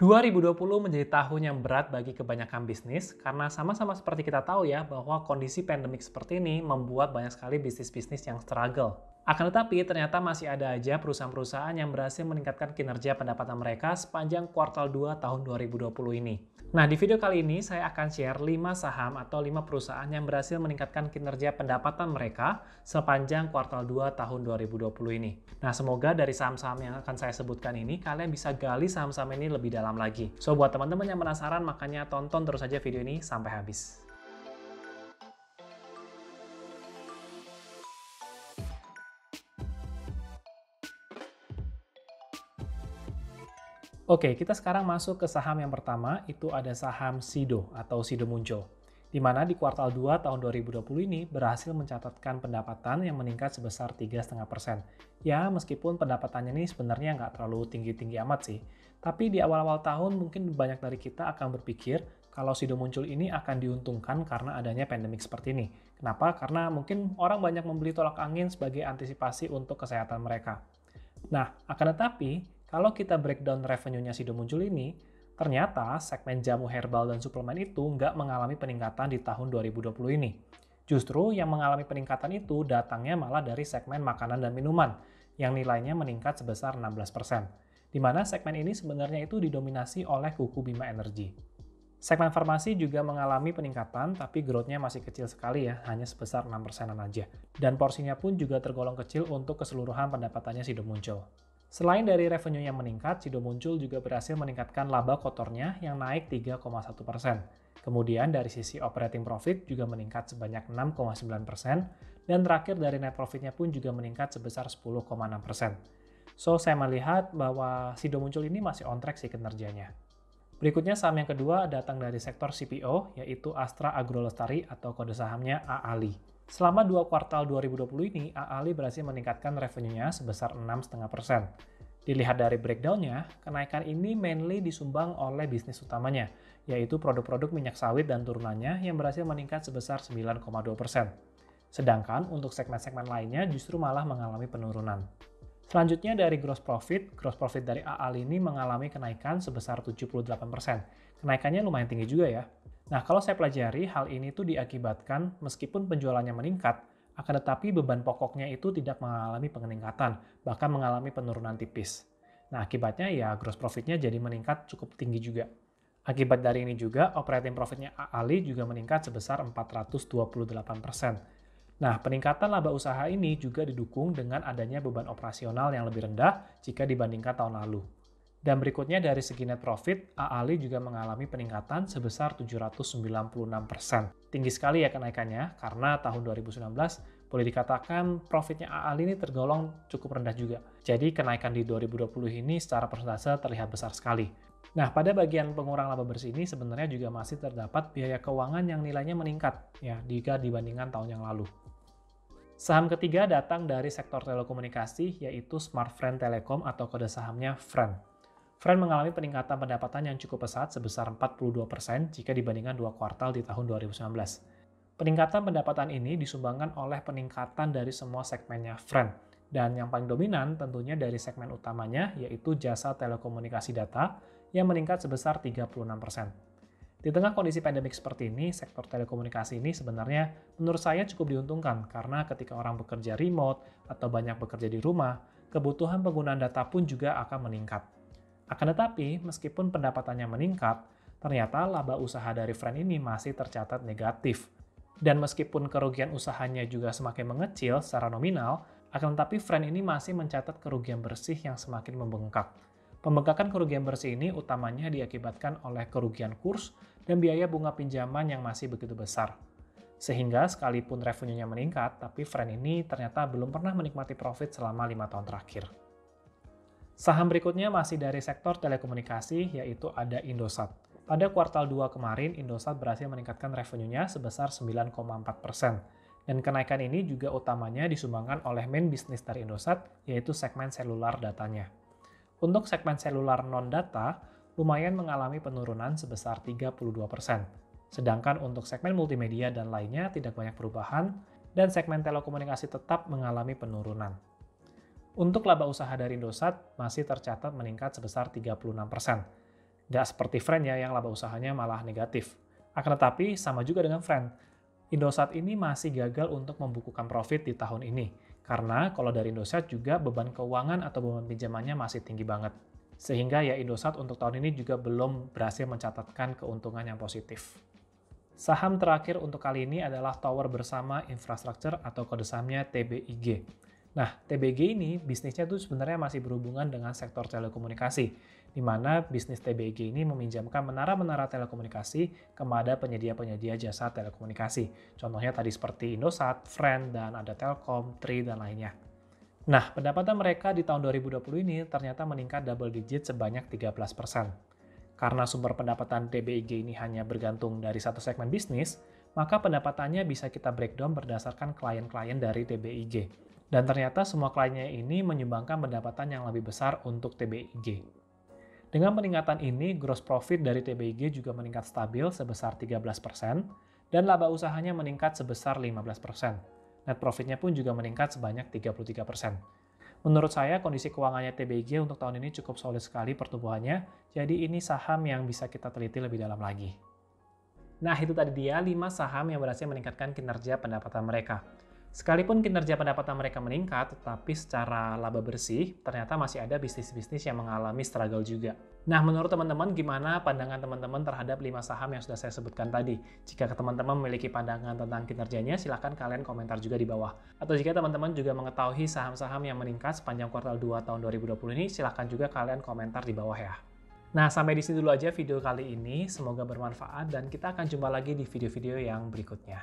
2020 menjadi tahun yang berat bagi kebanyakan bisnis karena sama-sama seperti kita tahu ya bahwa kondisi pandemik seperti ini membuat banyak sekali bisnis-bisnis yang struggle. Akan tetapi ternyata masih ada aja perusahaan-perusahaan yang berhasil meningkatkan kinerja pendapatan mereka sepanjang kuartal 2 tahun 2020 ini. Nah, di video kali ini saya akan share 5 saham atau 5 perusahaan yang berhasil meningkatkan kinerja pendapatan mereka sepanjang kuartal 2 tahun 2020 ini. Nah, semoga dari saham-saham yang akan saya sebutkan ini, kalian bisa gali saham-saham ini lebih dalam lagi. So, buat teman-teman yang penasaran, makanya tonton terus aja video ini sampai habis. Oke, kita sekarang masuk ke saham yang pertama, itu ada saham Sido atau Sido Muncul. Di mana di kuartal 2 tahun 2020 ini berhasil mencatatkan pendapatan yang meningkat sebesar 3,5%. Ya, meskipun pendapatannya ini sebenarnya nggak terlalu tinggi-tinggi amat sih. Tapi di awal-awal tahun mungkin banyak dari kita akan berpikir kalau Sido Muncul ini akan diuntungkan karena adanya pandemik seperti ini. Kenapa? Karena mungkin orang banyak membeli tolak angin sebagai antisipasi untuk kesehatan mereka. Nah, akan tetapi, kalau kita breakdown revenue-nya Sido Muncul ini, ternyata segmen jamu herbal dan suplemen itu nggak mengalami peningkatan di tahun 2020 ini. Justru yang mengalami peningkatan itu datangnya malah dari segmen makanan dan minuman, yang nilainya meningkat sebesar 16%. Di mana segmen ini sebenarnya itu didominasi oleh kuku Bima Energy. Segmen farmasi juga mengalami peningkatan, tapi growth-nya masih kecil sekali ya, hanya sebesar 6%-an aja. Dan porsinya pun juga tergolong kecil untuk keseluruhan pendapatannya Sido Muncul. Selain dari revenue yang meningkat, Sido Muncul juga berhasil meningkatkan laba kotornya yang naik 3,1%. Kemudian dari sisi operating profit juga meningkat sebanyak 6,9%, dan terakhir dari net profitnya pun juga meningkat sebesar 10,6%. So, saya melihat bahwa Sido Muncul ini masih on track sih kinerjanya. Berikutnya saham yang kedua datang dari sektor CPO, yaitu Astra Agrolestari atau kode sahamnya AALI. Selama 2 kuartal 2020 ini, AALI berhasil meningkatkan revenue-nya sebesar 6,5%. Dilihat dari breakdown-nya, kenaikan ini mainly disumbang oleh bisnis utamanya, yaitu produk-produk minyak sawit dan turunannya yang berhasil meningkat sebesar 9,2%. Sedangkan untuk segmen-segmen lainnya justru malah mengalami penurunan. Selanjutnya dari gross profit dari AALI ini mengalami kenaikan sebesar 78%. Kenaikannya lumayan tinggi juga ya. Nah, kalau saya pelajari, hal ini tuh diakibatkan meskipun penjualannya meningkat, akan tetapi beban pokoknya itu tidak mengalami peningkatan, bahkan mengalami penurunan tipis. Nah, akibatnya ya gross profitnya jadi meningkat cukup tinggi juga. Akibat dari ini juga, operating profitnya AALI juga meningkat sebesar 428%. Nah, peningkatan laba usaha ini juga didukung dengan adanya beban operasional yang lebih rendah jika dibandingkan tahun lalu. Dan berikutnya dari segi net profit, AALI juga mengalami peningkatan sebesar 796%. Tinggi sekali ya kenaikannya, karena tahun 2019 boleh dikatakan profitnya AALI ini tergolong cukup rendah juga. Jadi kenaikan di 2020 ini secara persentase terlihat besar sekali. Nah, pada bagian pengurang laba bersih ini sebenarnya juga masih terdapat biaya keuangan yang nilainya meningkat ya jika dibandingkan tahun yang lalu. Saham ketiga datang dari sektor telekomunikasi, yaitu Smartfren Telecom atau kode sahamnya FREN. FREN mengalami peningkatan pendapatan yang cukup pesat sebesar 42% jika dibandingkan 2 kuartal di tahun 2019. Peningkatan pendapatan ini disumbangkan oleh peningkatan dari semua segmennya FREN, dan yang paling dominan tentunya dari segmen utamanya yaitu jasa telekomunikasi data yang meningkat sebesar 36%. Di tengah kondisi pandemik seperti ini, sektor telekomunikasi ini sebenarnya menurut saya cukup diuntungkan karena ketika orang bekerja remote atau banyak bekerja di rumah, kebutuhan penggunaan data pun juga akan meningkat. Akan tetapi, meskipun pendapatannya meningkat, ternyata laba usaha dari FREN ini masih tercatat negatif. Dan meskipun kerugian usahanya juga semakin mengecil secara nominal, akan tetapi FREN ini masih mencatat kerugian bersih yang semakin membengkak. Pembengkakan kerugian bersih ini utamanya diakibatkan oleh kerugian kurs dan biaya bunga pinjaman yang masih begitu besar. Sehingga sekalipun revenue-nya meningkat, tapi FREN ini ternyata belum pernah menikmati profit selama 5 tahun terakhir. Saham berikutnya masih dari sektor telekomunikasi, yaitu ada Indosat. Pada kuartal 2 kemarin, Indosat berhasil meningkatkan revenue-nya sebesar 9,4%. Dan kenaikan ini juga utamanya disumbangkan oleh main bisnis dari Indosat, yaitu segmen selular datanya. Untuk segmen selular non-data, lumayan mengalami penurunan sebesar 32%. Sedangkan untuk segmen multimedia dan lainnya tidak banyak perubahan, dan segmen telekomunikasi tetap mengalami penurunan. Untuk laba usaha dari Indosat masih tercatat meningkat sebesar 36%. Nggak seperti Friend ya, yang laba usahanya malah negatif. Akan tetapi, sama juga dengan Friend. Indosat ini masih gagal untuk membukukan profit di tahun ini. Karena kalau dari Indosat juga beban keuangan atau beban pinjamannya masih tinggi banget. Sehingga ya Indosat untuk tahun ini juga belum berhasil mencatatkan keuntungan yang positif. Saham terakhir untuk kali ini adalah Tower Bersama Infrastructure atau kode sahamnya TBIG. Nah, TBG ini bisnisnya tuh sebenarnya masih berhubungan dengan sektor telekomunikasi, di mana bisnis TBG ini meminjamkan menara-menara telekomunikasi kepada penyedia-penyedia jasa telekomunikasi. Contohnya tadi seperti Indosat, Friend, dan ada Telkom, Tri, dan lainnya. Nah, pendapatan mereka di tahun 2020 ini ternyata meningkat double digit sebanyak 13%. Karena sumber pendapatan TBIG ini hanya bergantung dari satu segmen bisnis, maka pendapatannya bisa kita breakdown berdasarkan klien-klien dari TBIG. Dan ternyata semua kliennya ini menyumbangkan pendapatan yang lebih besar untuk TBIG. Dengan peningkatan ini, gross profit dari TBIG juga meningkat stabil sebesar 13%, dan laba usahanya meningkat sebesar 15%. Net profitnya pun juga meningkat sebanyak 33%. Menurut saya, kondisi keuangannya TBIG untuk tahun ini cukup solid sekali pertumbuhannya, jadi ini saham yang bisa kita teliti lebih dalam lagi. Nah, itu tadi dia 5 saham yang berhasil meningkatkan kinerja pendapatan mereka. Sekalipun kinerja pendapatan mereka meningkat, tetapi secara laba bersih, ternyata masih ada bisnis-bisnis yang mengalami struggle juga. Nah, menurut teman-teman, gimana pandangan teman-teman terhadap 5 saham yang sudah saya sebutkan tadi? Jika teman-teman memiliki pandangan tentang kinerjanya, silahkan kalian komentar juga di bawah. Atau jika teman-teman juga mengetahui saham-saham yang meningkat sepanjang kuartal 2 tahun 2020 ini, silahkan juga kalian komentar di bawah ya. Nah, sampai di sini dulu aja video kali ini. Semoga bermanfaat dan kita akan jumpa lagi di video-video yang berikutnya.